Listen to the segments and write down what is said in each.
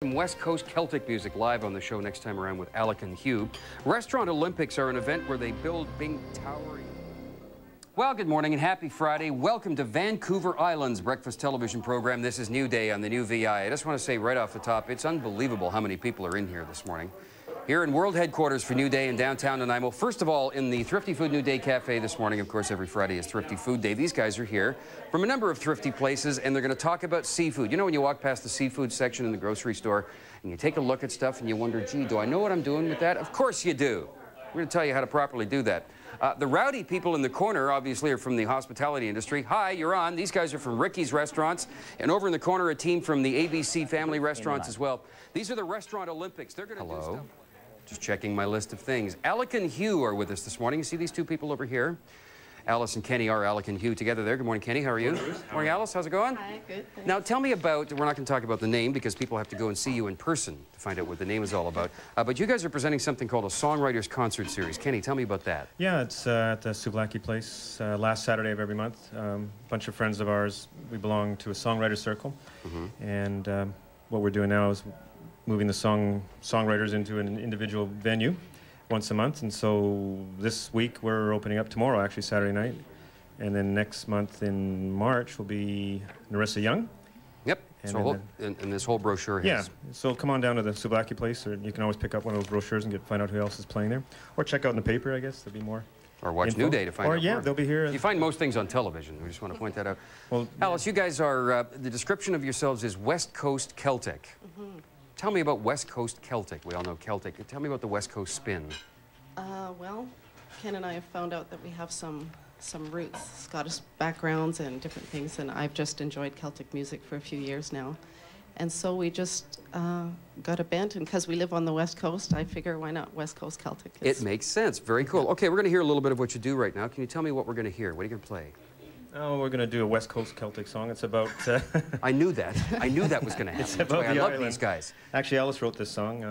Some West Coast Celtic music live on the show next time around with Alicken Hue. Restaurant Olympics are an event where they build big towering... Well, good morning and happy Friday. Welcome to Vancouver Island's breakfast television program. This is New Day on the new VI. I just want to say right off the top, it's unbelievable how many people are in here this morning. Here in world headquarters for New Day in downtown Nanaimo. First of all, in the Thrifty Food New Day Cafe this morning. Of course, every Friday is Thrifty Food Day. These guys are here from a number of thrifty places, and they're going to talk about seafood. You know when you walk past the seafood section in the grocery store, and you take a look at stuff, and you wonder, gee, do I know what I'm doing with that? Of course you do. We're going to tell you how to properly do that. The rowdy people in the corner, obviously, are from the hospitality industry. Hi, you're on. These guys are from Ricky's Restaurants. And over in the corner, a team from the ABC family restaurants as well. These are the Restaurant Olympics. They're going to do stuff. Just checking my list of things. Alicken Hue are with us this morning. You see these two people over here? Alice and Kenny are Alicken Hue together there. Good morning, Kenny. How are you? Good morning, Alice. How's it going? Hi, good. Thanks. Now, tell me about, we're not going to talk about the name because people have to go and see you in person to find out what the name is all about. But you guys are presenting something called a Songwriters Concert Series. Kenny, tell me about that. Yeah, it's at the Sublaki place last Saturday of every month. A bunch of friends of ours, we belong to a songwriter circle. And what we're doing now is moving the songwriters into an individual venue once a month. And so this week we're opening up tomorrow, actually Saturday night. And then next month in March will be Narissa Young. Yep. And, so and this whole brochure has... Yeah. So come on down to the Sublaki place, or you can always pick up one of those brochures and find out who else is playing there. Or check out in the paper, I guess. There'll be more. Or watch info. New Day to find out Or, yeah, more. they'll be here. You find most things on television. We just want to point that out. Well, Alice, you guys are... the description of yourselves is West Coast Celtic. Tell me about West Coast Celtic. We all know Celtic. Tell me about the West Coast spin. Well, Ken and I have found out that we have some roots, Scottish backgrounds and different things, and I've just enjoyed Celtic music for a few years now. And so we just got a bent, and because we live on the West Coast, I figure why not West Coast Celtic? It makes sense. Very cool. Okay, we're going to hear a little bit of what you do right now. Can you tell me what we're going to hear? What are you going to play? Oh, we're going to do a West Coast Celtic song. It's about... I knew that. I knew that was going to happen. It's about I love these guys. Actually, Alice wrote this song,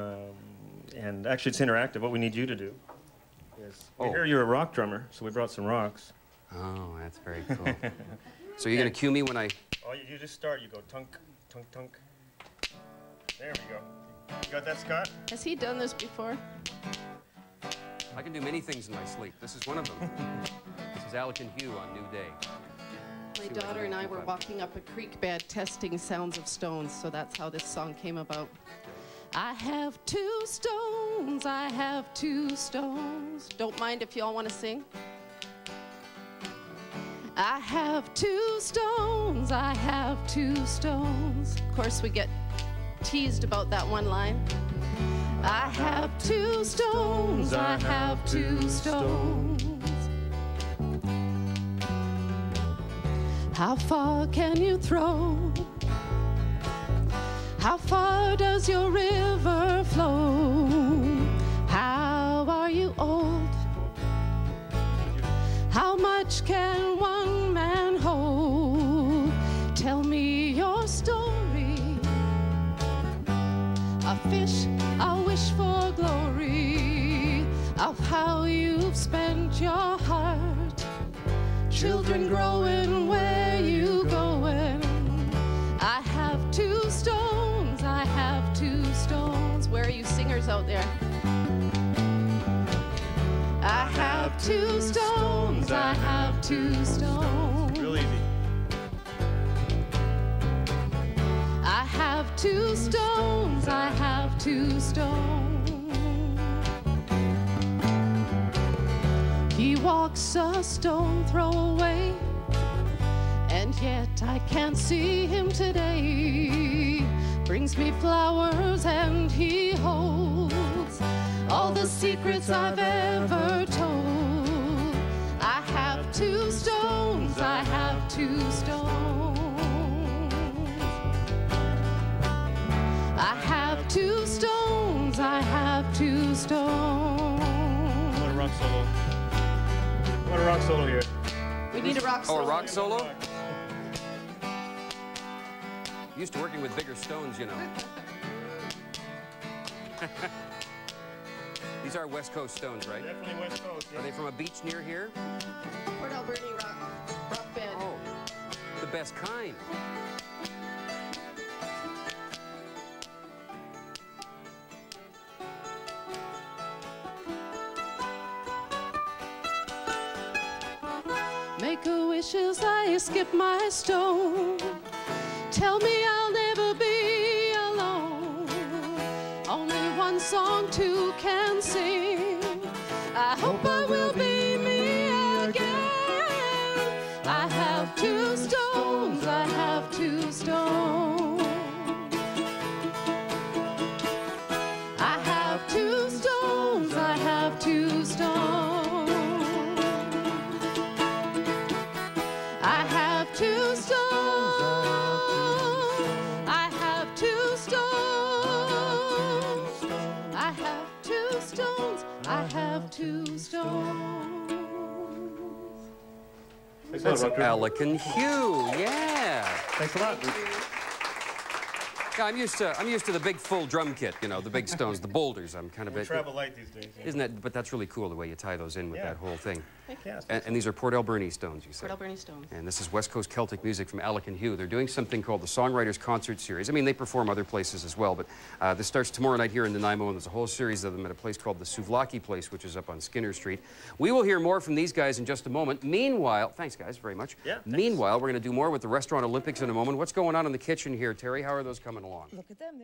and actually it's interactive. What we need you to do is... We hear you're a rock drummer, so we brought some rocks. Oh, that's very cool. So you're going to cue me when I... Oh, you just start. You go tunk, tunk, tunk. There we go. You got that, Scott? Has he done this before? I can do many things in my sleep. This is one of them. This is Alicken Hue on New Day. My daughter and I were walking up a creek bed testing sounds of stones, so that's how this song came about. I have two stones, I have two stones. Don't mind if you all want to sing. I have two stones, I have two stones. Of course, we get teased about that one line. I have two stones, I have two stones. How far can you throw? How far does your river flow? How are you old? How much can one man hold? Tell me your story. A fish, a wish for glory, of how you've spent your heart. Children growing, where you going? I have two stones, I have two stones. Where are you singers out there? I have two stones, I have two stones. Real easy. I have two stones, I have two stones. He walks a stone throw away, and yet I can't see him today. Brings me flowers and he holds all the secrets I've ever told. I have two stones, I have two stones. I have two stones, I have two stones. What a rock solo. What a rock solo here. We need a rock solo. Oh, a rock solo? Used to working with bigger stones, you know. These are West Coast stones, right? Definitely West Coast, yeah. Are they from a beach near here? Port Alberni rock bed. Oh, the best kind. Make a wish as I skip my stone. Tell me I'll never be alone. Only one song two can sing. I hope I will be me again. I have two stones, I have two stones. I have two stones, I have two stones. I have two stones. I have two stones. I have two stones. I have two stones. That's Alicken hue. Yeah. Thanks a lot. Yeah, I'm used to the big full drum kit, you know, the big stones, the boulders. I'm kind of We travel light these days. Yeah. Isn't that? But that's really cool the way you tie those in with that whole thing. Yeah, And these are Port Alberni stones, you said. Port Alberni stones. And this is West Coast Celtic music from Alicken hue. They're doing something called the Songwriters Concert Series. I mean, they perform other places as well, but this starts tomorrow night here in Nanaimo, and there's a whole series of them at a place called the Souvlaki Place, which is up on Skinner Street. We will hear more from these guys in just a moment. Meanwhile, thanks guys very much. Yeah, thanks. Meanwhile, we're going to do more with the Restaurant Olympics in a moment. What's going on in the kitchen here, Terry? How are those coming along? Look at them.